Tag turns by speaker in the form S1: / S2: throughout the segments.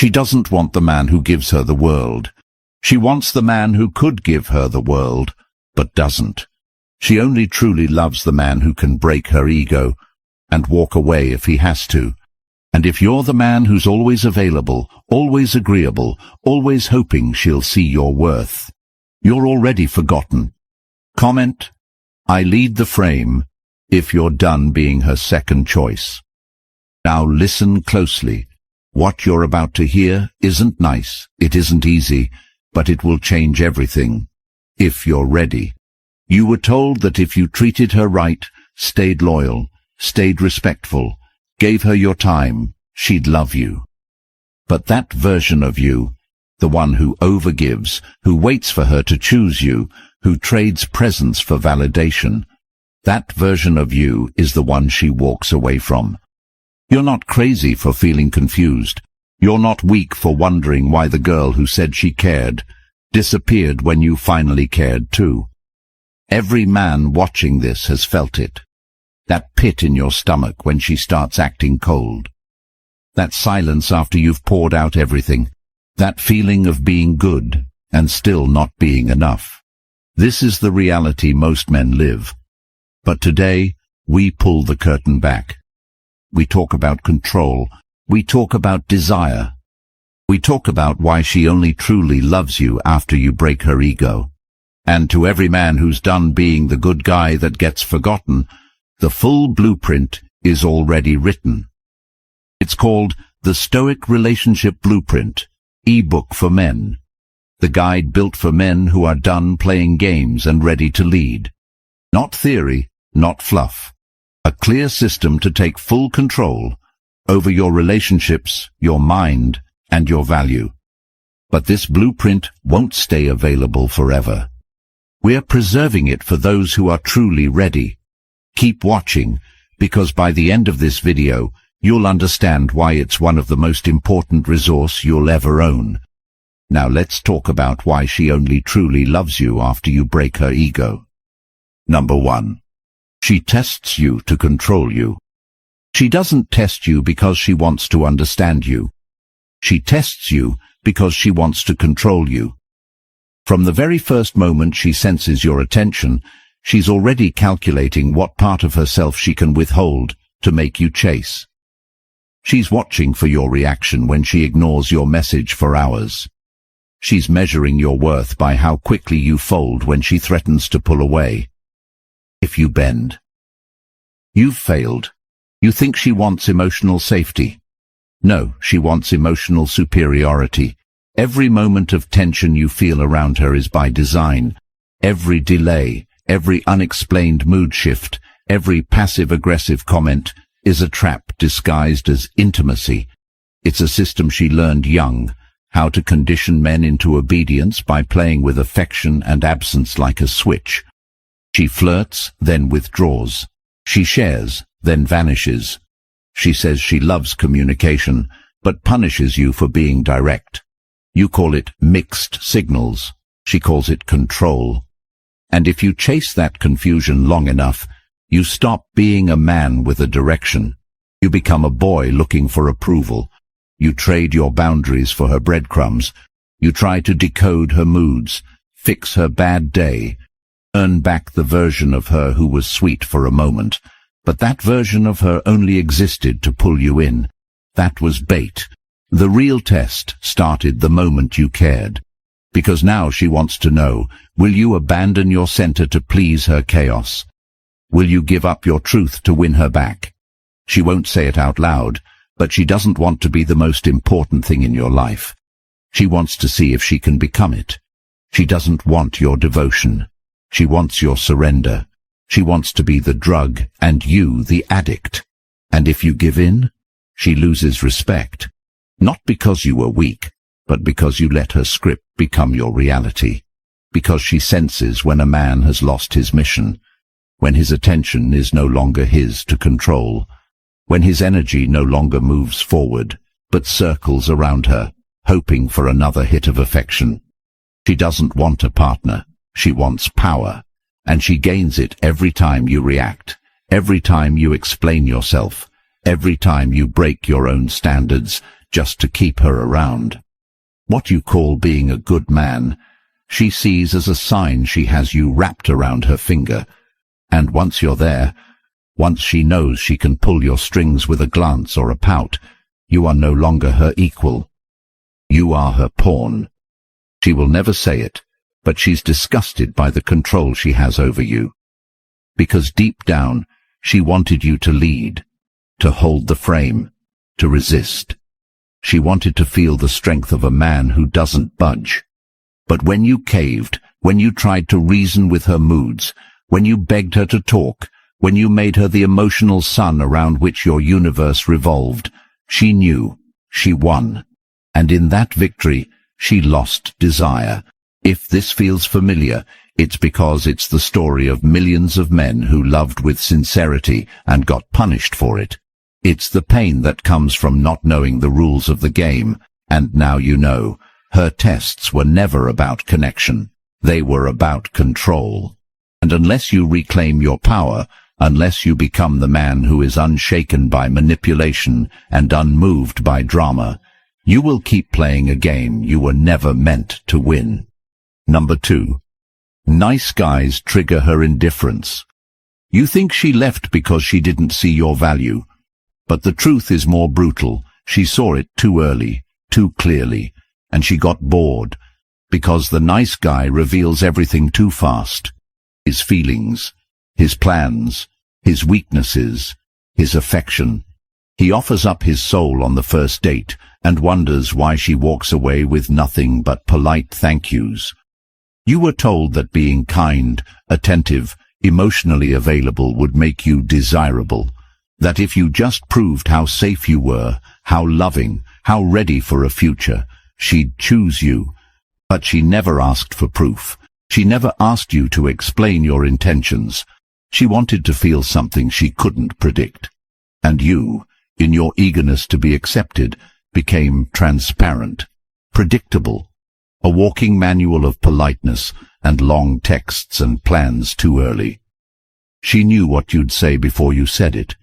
S1: She doesn't want the man who gives her the world. She wants the man who could give her the world, but doesn't. She only truly loves the man who can break her ego and walk away if he has to. And if you're the man who's always available, always agreeable, always hoping she'll see your worth, you're already forgotten. Comment, I lead the frame, if you're done being her second choice. Now listen closely. What you're about to hear isn't nice, it isn't easy, but it will change everything, if you're ready. You were told that if you treated her right, stayed loyal, stayed respectful, gave her your time, she'd love you. But that version of you, the one who overgives, who waits for her to choose you, who trades presence for validation, that version of you is the one she walks away from. You're not crazy for feeling confused. You're not weak for wondering why the girl who said she cared disappeared when you finally cared too. Every man watching this has felt it. That pit in your stomach when she starts acting cold. That silence after you've poured out everything. That feeling of being good and still not being enough. This is the reality most men live. But today, we pull the curtain back. We talk about control. We talk about desire. We talk about why she only truly loves you after you break her ego. And to every man who's done being the good guy that gets forgotten, the full blueprint is already written. It's called the Stoic Relationship Blueprint, e-book for men. The guide built for men who are done playing games and ready to lead. Not theory, not fluff. A clear system to take full control over your relationships, your mind, and your value. But this blueprint won't stay available forever. We're preserving it for those who are truly ready. Keep watching, because by the end of this video, you'll understand why it's one of the most important resources you'll ever own. Now let's talk about why she only truly loves you after you break her ego. Number 1. She tests you to control you. She doesn't test you because she wants to understand you. She tests you because she wants to control you. From the very first moment she senses your attention, she's already calculating what part of herself she can withhold to make you chase. She's watching for your reaction when she ignores your message for hours. She's measuring your worth by how quickly you fold when she threatens to pull away. If you bend, you've failed. You think she wants emotional safety. No, she wants emotional superiority. Every moment of tension you feel around her is by design. Every delay, every unexplained mood shift, every passive-aggressive comment is a trap disguised as intimacy. It's a system she learned young, how to condition men into obedience by playing with affection and absence like a switch. She flirts, then withdraws. She shares, then vanishes. She says she loves communication, but punishes you for being direct. You call it mixed signals. She calls it control. And if you chase that confusion long enough, you stop being a man with a direction. You become a boy looking for approval. You trade your boundaries for her breadcrumbs. You try to decode her moods, fix her bad day, earn back the version of her who was sweet for a moment. But that version of her only existed to pull you in. That was bait. The real test started the moment you cared. Because now she wants to know, will you abandon your center to please her chaos? Will you give up your truth to win her back? She won't say it out loud, but she doesn't want to be the most important thing in your life. She wants to see if she can become it. She doesn't want your devotion. She wants your surrender. She wants to be the drug and you the addict. And if you give in, she loses respect. Not because you were weak, but because you let her script become your reality. Because she senses when a man has lost his mission, when his attention is no longer his to control, when his energy no longer moves forward, but circles around her, hoping for another hit of affection. She doesn't want a partner. She wants power. And she gains it every time you react, every time you explain yourself, every time you break your own standards, just to keep her around. What you call being a good man, she sees as a sign she has you wrapped around her finger. And once you're there, once she knows she can pull your strings with a glance or a pout, you are no longer her equal. You are her pawn. She will never say it, but she's disgusted by the control she has over you. Because deep down, she wanted you to lead, to hold the frame, to resist. She wanted to feel the strength of a man who doesn't budge. But when you caved, when you tried to reason with her moods, when you begged her to talk, when you made her the emotional sun around which your universe revolved, she knew, she won. And in that victory, she lost desire. If this feels familiar, it's because it's the story of millions of men who loved with sincerity and got punished for it. It's the pain that comes from not knowing the rules of the game, and now you know. Her tests were never about connection. They were about control. And unless you reclaim your power, unless you become the man who is unshaken by manipulation and unmoved by drama, you will keep playing a game you were never meant to win. Number 2. Nice guys trigger her indifference. You think she left because she didn't see your value. But the truth is more brutal. She saw it too early, too clearly, and she got bored, because the nice guy reveals everything too fast. His feelings, his plans, his weaknesses, his affection. He offers up his soul on the first date and wonders why she walks away with nothing but polite thank yous. You were told that being kind, attentive, emotionally available would make you desirable, that if you just proved how safe you were, how loving, how ready for a future, she'd choose you. But she never asked for proof. She never asked you to explain your intentions. She wanted to feel something she couldn't predict. And you, in your eagerness to be accepted, became transparent, predictable, a walking manual of politeness and long texts and plans too early. She knew what you'd say before you said it.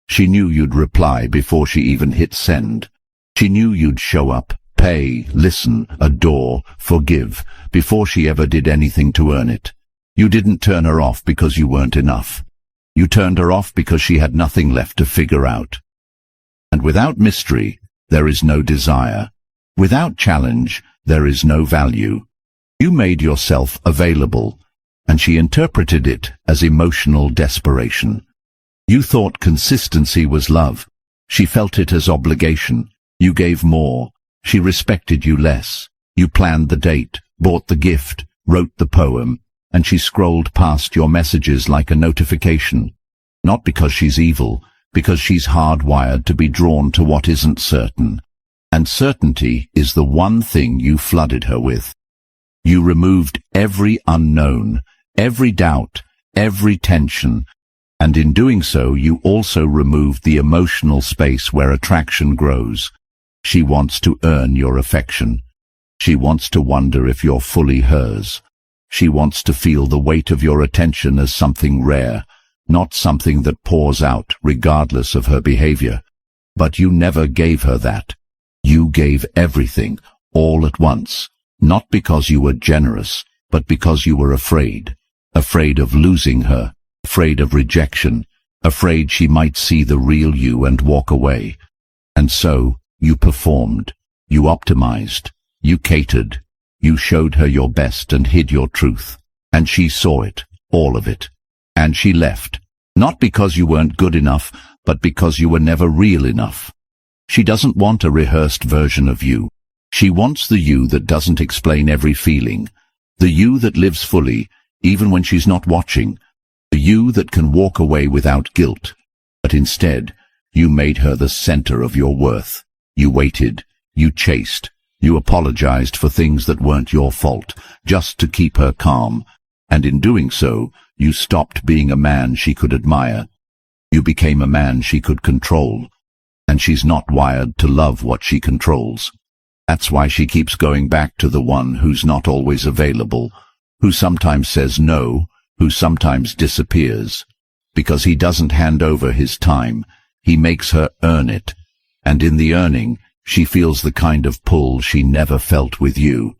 S1: She knew you'd reply before she even hit send. She knew you'd show up, pay, listen, adore, forgive, before she ever did anything to earn it. You didn't turn her off because you weren't enough. You turned her off because she had nothing left to figure out. And without mystery, there is no desire. Without challenge, there is no value. You made yourself available, and she interpreted it as emotional desperation. You thought consistency was love. She felt it as obligation. You gave more. She respected you less. You planned the date, bought the gift, wrote the poem, and she scrolled past your messages like a notification. Not because she's evil, because she's hardwired to be drawn to what isn't certain. And certainty is the one thing you flooded her with. You removed every unknown, every doubt, every tension, and in doing so you also removed the emotional space where attraction grows. She wants to earn your affection. She wants to wonder if you're fully hers. She wants to feel the weight of your attention as something rare, not something that pours out regardless of her behavior. But you never gave her that. You gave everything, all at once, not because you were generous, but because you were afraid. Afraid of losing her, afraid of rejection, afraid she might see the real you and walk away. And so, you performed, you optimized, you catered, you showed her your best and hid your truth. And she saw it, all of it. And she left, not because you weren't good enough, but because you were never real enough. She doesn't want a rehearsed version of you. She wants the you that doesn't explain every feeling, the you that lives fully, even when she's not watching, the you that can walk away without guilt. But instead, you made her the center of your worth. You waited, you chased, you apologized for things that weren't your fault, just to keep her calm. And in doing so, you stopped being a man she could admire. You became a man she could control. And she's not wired to love what she controls. That's why she keeps going back to the one who's not always available, who sometimes says no, who sometimes disappears. Because he doesn't hand over his time, he makes her earn it. And in the earning, She feels the kind of pull she never felt with you.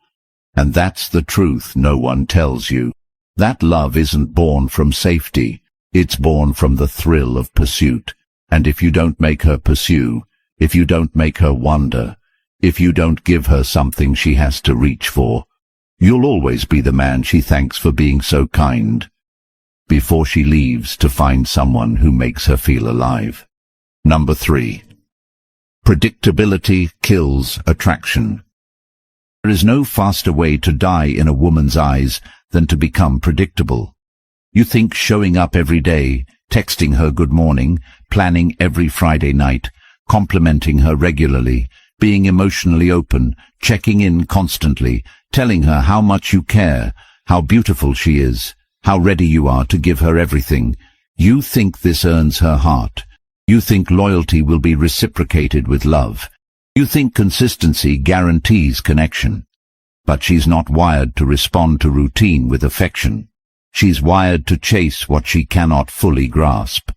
S1: And that's the truth no one tells you. That love isn't born from safety. It's born from the thrill of pursuit. And if you don't make her pursue, if you don't make her wonder, if you don't give her something she has to reach for, you'll always be the man she thanks for being so kind, before she leaves to find someone who makes her feel alive. Number 3. Predictability kills attraction. There is no faster way to die in a woman's eyes than to become predictable. You think showing up every day, texting her good morning, planning every Friday night, complimenting her regularly, being emotionally open, checking in constantly, telling her how much you care, how beautiful she is, how ready you are to give her everything. You think this earns her heart. You think loyalty will be reciprocated with love. You think consistency guarantees connection. But she's not wired to respond to routine with affection. She's wired to chase what she cannot fully grasp.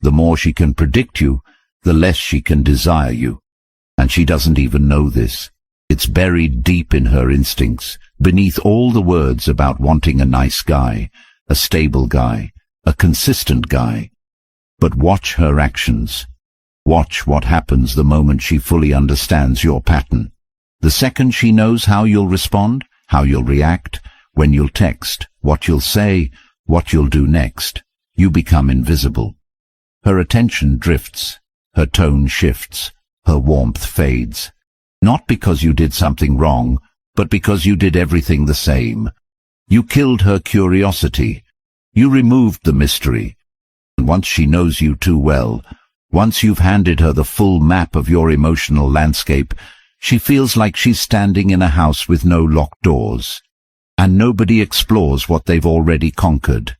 S1: The more she can predict you, the less she can desire you. And she doesn't even know this. It's buried deep in her instincts, beneath all the words about wanting a nice guy, a stable guy, a consistent guy. But watch her actions. Watch what happens the moment she fully understands your pattern. The second she knows how you'll respond, how you'll react, when you'll text, what you'll say, what you'll do next, you become invisible. Her attention drifts, her tone shifts, her warmth fades. Not because you did something wrong, but because you did everything the same. You killed her curiosity. You removed the mystery. And once she knows you too well, once you've handed her the full map of your emotional landscape, she feels like she's standing in a house with no locked doors. And nobody explores what they've already conquered.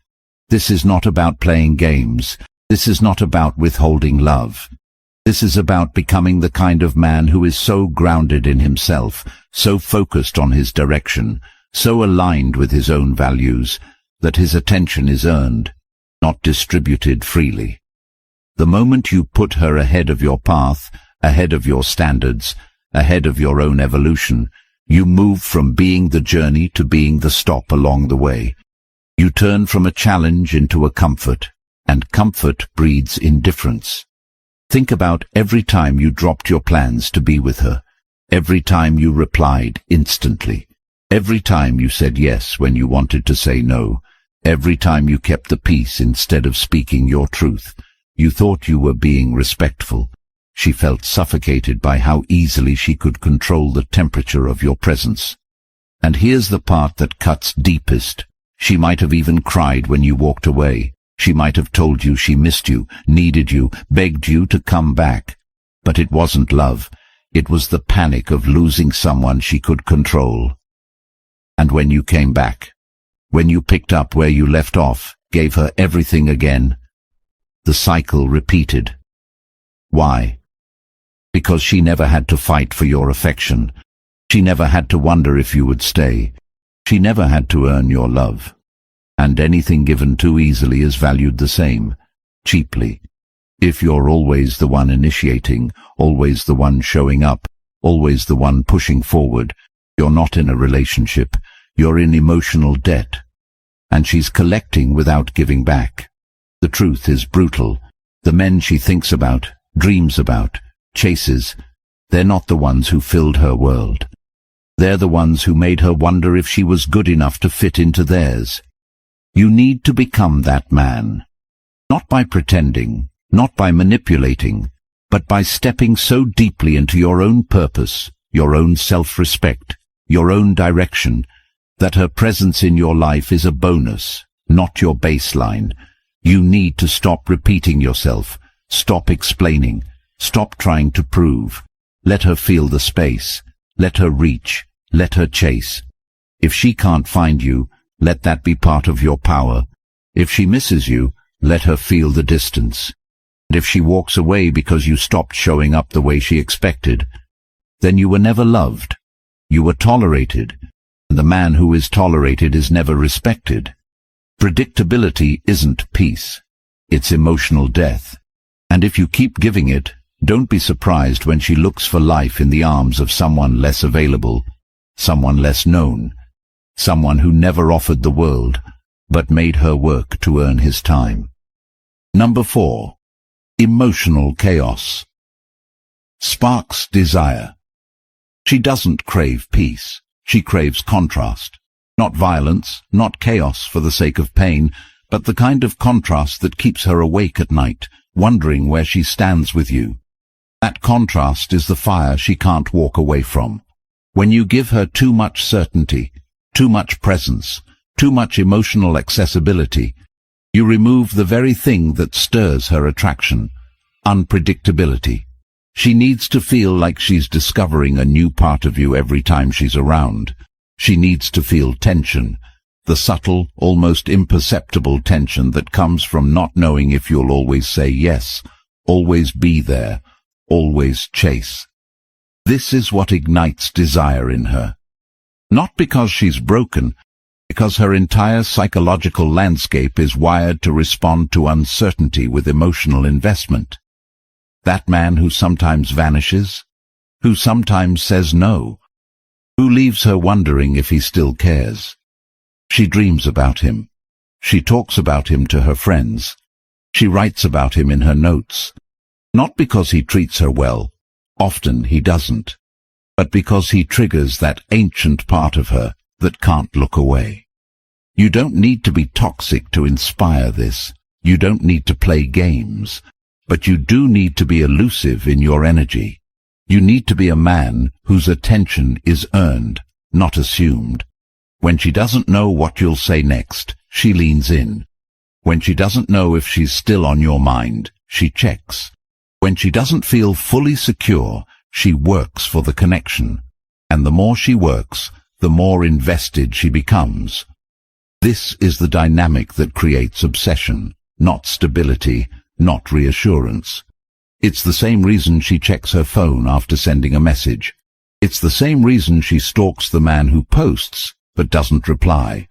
S1: This is not about playing games. This is not about withholding love. This is about becoming the kind of man who is so grounded in himself, so focused on his direction, so aligned with his own values, that his attention is earned, not distributed freely. The moment you put her ahead of your path, ahead of your standards, ahead of your own evolution, you move from being the journey to being the stop along the way. You turn from a challenge into a comfort, and comfort breeds indifference. Think about every time you dropped your plans to be with her, every time you replied instantly, every time you said yes when you wanted to say no, every time you kept the peace instead of speaking your truth. You thought you were being respectful. She felt suffocated by how easily she could control the temperature of your presence. And here's the part that cuts deepest. She might have even cried when you walked away. She might have told you she missed you, needed you, begged you to come back. But it wasn't love. It was the panic of losing someone she could control. And when you came back, when you picked up where you left off, gave her everything again, the cycle repeated. Why? Because she never had to fight for your affection. She never had to wonder if you would stay. She never had to earn your love. And anything given too easily is valued the same, cheaply. If you're always the one initiating, always the one showing up, always the one pushing forward, you're not in a relationship, you're in emotional debt. And she's collecting without giving back. The truth is brutal. The men she thinks about, dreams about, chases, they're not the ones who filled her world. They're the ones who made her wonder if she was good enough to fit into theirs. You need to become that man. Not by pretending, not by manipulating, but by stepping so deeply into your own purpose, your own self-respect, your own direction, that her presence in your life is a bonus, not your baseline. You need to stop repeating yourself, stop explaining, stop trying to prove. Let her feel the space, let her reach, let her chase. If she can't find you, let that be part of your power. If she misses you, let her feel the distance. And if she walks away because you stopped showing up the way she expected, then you were never loved. You were tolerated, and the man who is tolerated is never respected. Predictability isn't peace. It's emotional death. And if you keep giving it, Don't be surprised when she looks for life in the arms of someone less available, someone less known, someone who never offered the world, but made her work to earn his time. Number 4. Emotional chaos. Sparks desire. She doesn't crave peace. She craves contrast. Not violence, not chaos for the sake of pain, but the kind of contrast that keeps her awake at night, wondering where she stands with you. That contrast is the fire she can't walk away from. When you give her too much certainty, too much presence, too much emotional accessibility, you remove the very thing that stirs her attraction: unpredictability. She needs to feel like she's discovering a new part of you every time she's around. She needs to feel tension, the subtle, almost imperceptible tension that comes from not knowing if you'll always say yes, always be there, always chase. This is what ignites desire in her. Not because she's broken, because her entire psychological landscape is wired to respond to uncertainty with emotional investment. That man who sometimes vanishes, who sometimes says no, who leaves her wondering if he still cares. She dreams about him. She talks about him to her friends. She writes about him in her notes. Not because he treats her well, often he doesn't, but because he triggers that ancient part of her that can't look away. You don't need to be toxic to inspire this. You don't need to play games. But you do need to be elusive in your energy. You need to be a man whose attention is earned, not assumed. When she doesn't know what you'll say next, she leans in. When she doesn't know if she's still on your mind, she checks. When she doesn't feel fully secure, she works for the connection. And the more she works, the more invested she becomes. This is the dynamic that creates obsession, not stability, not reassurance. It's the same reason she checks her phone after sending a message. It's the same reason she stalks the man who posts but doesn't reply.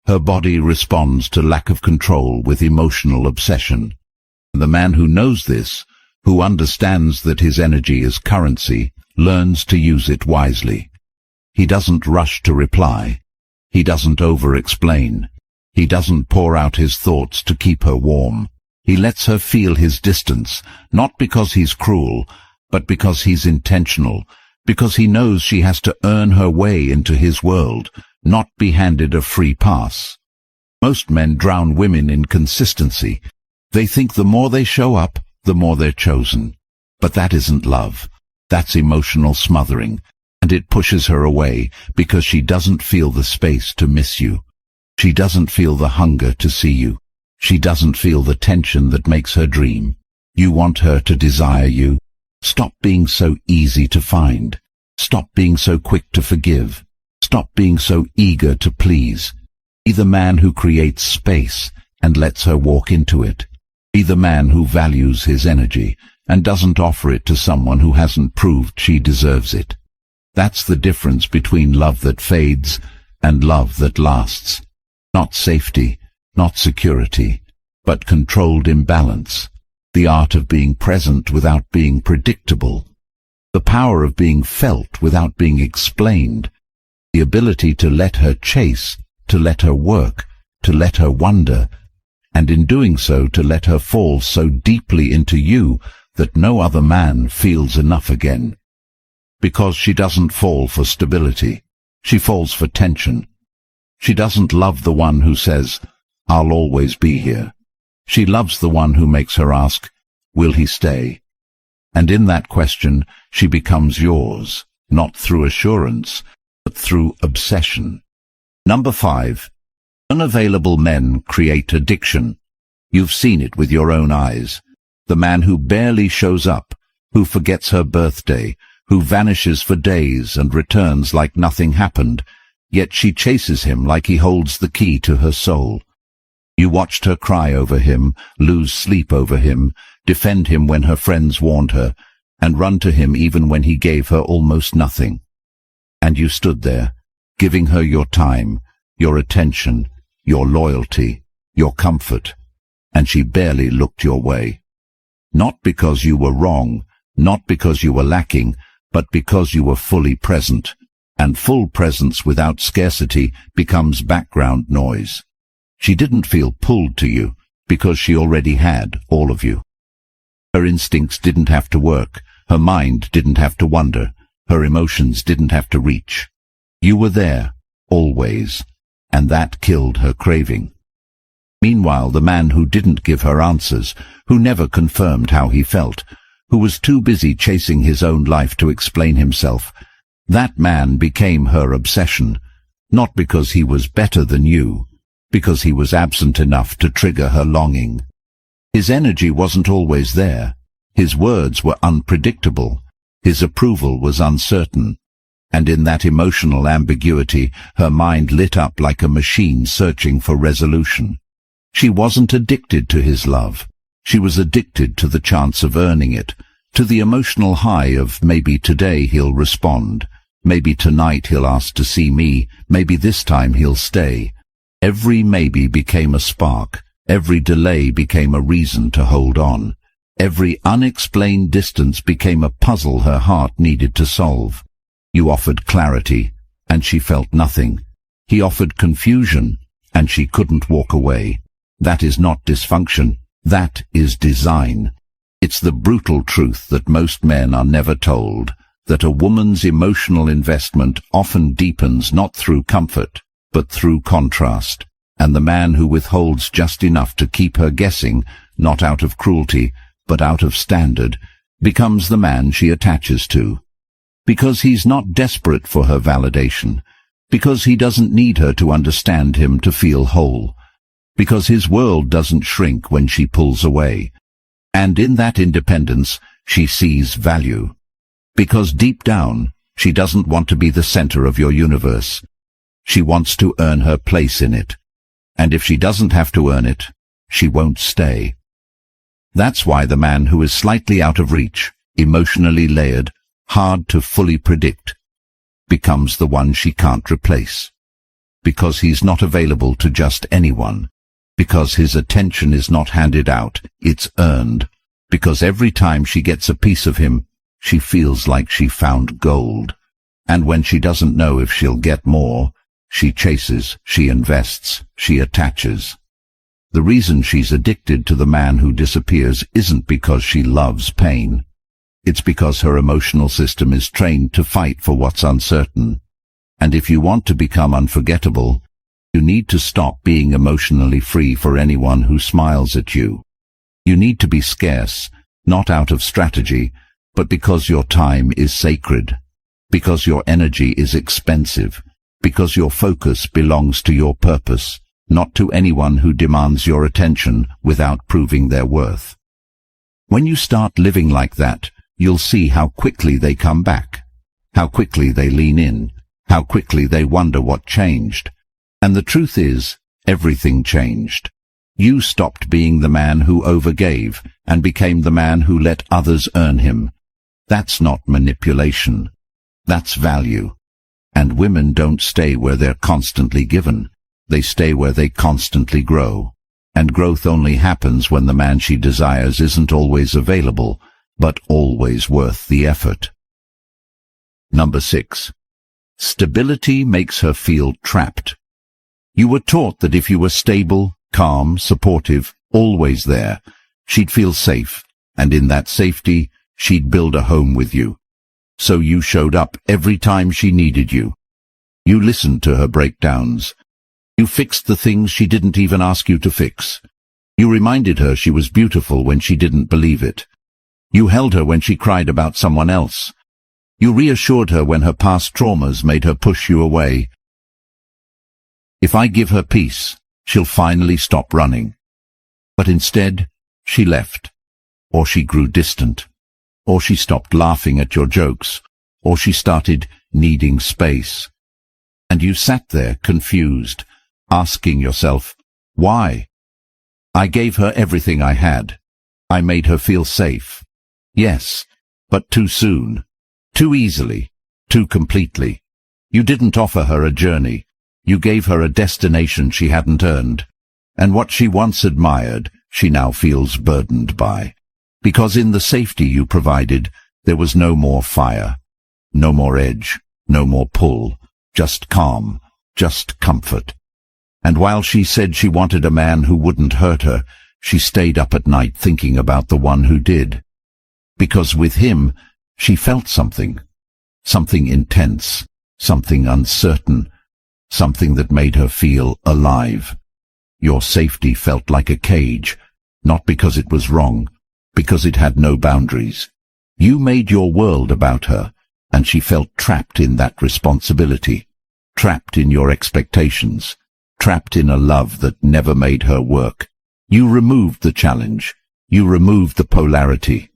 S1: Her body responds to lack of control with emotional obsession. The man who knows this, who understands that his energy is currency, learns to use it wisely. He doesn't rush to reply. He doesn't over-explain. He doesn't pour out his thoughts to keep her warm. He lets her feel his distance, not because he's cruel, but because he's intentional, because he knows she has to earn her way into his world, not be handed a free pass. Most men drown women in consistency. They think the more they show up, the more they're chosen. But that isn't love. That's emotional smothering, and it pushes her away because she doesn't feel the space to miss you. She doesn't feel the hunger to see you. She doesn't feel the tension that makes her dream. You want her to desire you. Stop being so easy to find. Stop being so quick to forgive. Stop being so eager to please. Be the man who creates space and lets her walk into it. Be the man who values his energy and doesn't offer it to someone who hasn't proved she deserves it. That's the difference between love that fades and love that lasts. Not safety, not security, but controlled imbalance. The art of being present without being predictable. The power of being felt without being explained. The ability to let her chase, to let her work, to let her wonder, and in doing so to let her fall so deeply into you that no other man feels enough again. Because she doesn't fall for stability. She falls for tension. She doesn't love the one who says, "I'll always be here." She loves the one who makes her ask, "Will he stay?" And in that question, she becomes yours, not through assurance, but through obsession. Number 5. Unavailable men create addiction. You've seen it with your own eyes. The man who barely shows up, who forgets her birthday, who vanishes for days and returns like nothing happened, yet she chases him like he holds the key to her soul. You watched her cry over him, lose sleep over him, defend him when her friends warned her, and run to him even when he gave her almost nothing. And you stood there, giving her your time, your attention, your loyalty, your comfort, and she barely looked your way. Not because you were wrong, not because you were lacking, but because you were fully present. And full presence without scarcity becomes background noise. She didn't feel pulled to you, because she already had all of you. Her instincts didn't have to work, her mind didn't have to wonder, her emotions didn't have to reach. You were there, always, and that killed her craving. Meanwhile, the man who didn't give her answers, who never confirmed how he felt, who was too busy chasing his own life to explain himself, that man became her obsession, not because he was better than you, because he was absent enough to trigger her longing. His energy wasn't always there, his words were unpredictable, his approval was uncertain, and in that emotional ambiguity her mind lit up like a machine searching for resolution. She wasn't addicted to his love, she was addicted to the chance of earning it, to the emotional high of maybe today he'll respond, maybe tonight he'll ask to see me, maybe this time he'll stay. Every maybe became a spark, every delay became a reason to hold on. Every unexplained distance became a puzzle her heart needed to solve. You offered clarity, and she felt nothing. He offered confusion, and she couldn't walk away. That is not dysfunction, that is design. It's the brutal truth that most men are never told, that a woman's emotional investment often deepens not through comfort, but through contrast, and the man who withholds just enough to keep her guessing, not out of cruelty, but out of standard, becomes the man she attaches to. Because he's not desperate for her validation, because he doesn't need her to understand him to feel whole, because his world doesn't shrink when she pulls away, and in that independence she sees value. Because deep down, she doesn't want to be the center of your universe. She wants to earn her place in it. And if she doesn't have to earn it, she won't stay. That's why the man who is slightly out of reach, emotionally layered, hard to fully predict, becomes the one she can't replace. Because he's not available to just anyone. Because his attention is not handed out, it's earned. Because every time she gets a piece of him, she feels like she found gold. And when she doesn't know if she'll get more, she chases, she invests, she attaches. The reason she's addicted to the man who disappears isn't because she loves pain. It's because her emotional system is trained to fight for what's uncertain. And if you want to become unforgettable, you need to stop being emotionally free for anyone who smiles at you. You need to be scarce, not out of strategy, but because your time is sacred, because your energy is expensive, because your focus belongs to your purpose, not to anyone who demands your attention without proving their worth. When you start living like that, you'll see how quickly they come back, how quickly they lean in, how quickly they wonder what changed. And the truth is, everything changed. You stopped being the man who overgave and became the man who let others earn him. That's not manipulation. That's value. And women don't stay where they're constantly given. They stay where they constantly grow. And growth only happens when the man she desires isn't always available, but always worth the effort. Number 6. Stability makes her feel trapped. You were taught that if you were stable, calm, supportive, always there, she'd feel safe, and in that safety, she'd build a home with you. So you showed up every time she needed you. You listened to her breakdowns. You fixed the things she didn't even ask you to fix. You reminded her she was beautiful when she didn't believe it. You held her when she cried about someone else. You reassured her when her past traumas made her push you away. If I give her peace, she'll finally stop running. But instead, she left, or she grew distant, or she stopped laughing at your jokes, or she started needing space. And you sat there confused, asking yourself, why? I gave her everything I had. I made her feel safe. Yes, but too soon, too easily, too completely. You didn't offer her a journey. You gave her a destination she hadn't earned, and what she once admired, she now feels burdened by. Because in the safety you provided, There was no more fire, no more edge, no more pull, just calm, just comfort. And while she said she wanted a man who wouldn't hurt her, she stayed up at night thinking about the one who did. Because with him, she felt something intense, something uncertain, something that made her feel alive. Your safety felt like a cage, not because it was wrong, because it had no boundaries. You made your world about her, and she felt trapped in that responsibility, trapped in your expectations, trapped in a love that never made her work. You removed the challenge, you removed the polarity,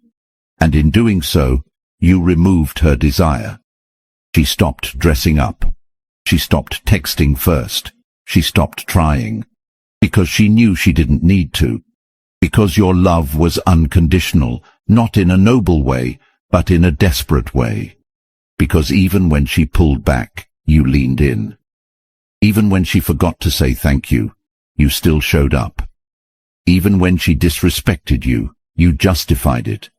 S1: and in doing so, you removed her desire. She stopped dressing up. She stopped texting first. She stopped trying. Because she knew she didn't need to. Because your love was unconditional, not in a noble way, but in a desperate way. Because even when she pulled back, you leaned in. Even when she forgot to say thank you, you still showed up. Even when she disrespected you, you justified it.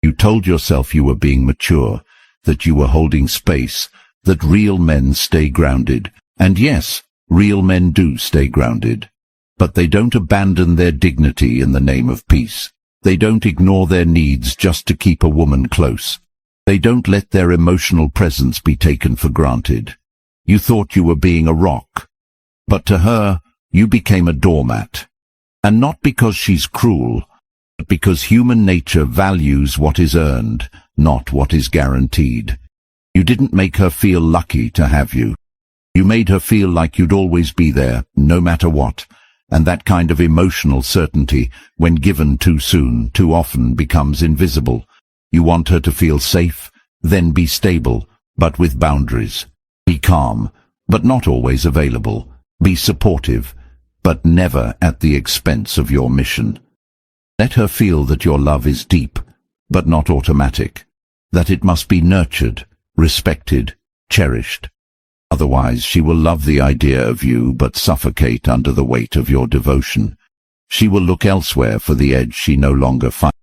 S1: You told yourself you were being mature, that you were holding space, that real men stay grounded. And yes, real men do stay grounded. But they don't abandon their dignity in the name of peace. They don't ignore their needs just to keep a woman close. They don't let their emotional presence be taken for granted. You thought you were being a rock. But to her, you became a doormat. And not because she's cruel, but because human nature values what is earned, not what is guaranteed. You didn't make her feel lucky to have you. You made her feel like you'd always be there, no matter what. And that kind of emotional certainty, when given too soon, too often becomes invisible. You want her to feel safe, then be stable, but with boundaries. Be calm, but not always available. Be supportive, but never at the expense of your mission. Let her feel that your love is deep, but not automatic. That it must be nurtured, respected, cherished. Otherwise, she will love the idea of you but suffocate under the weight of your devotion. She will look elsewhere for the edge she no longer finds.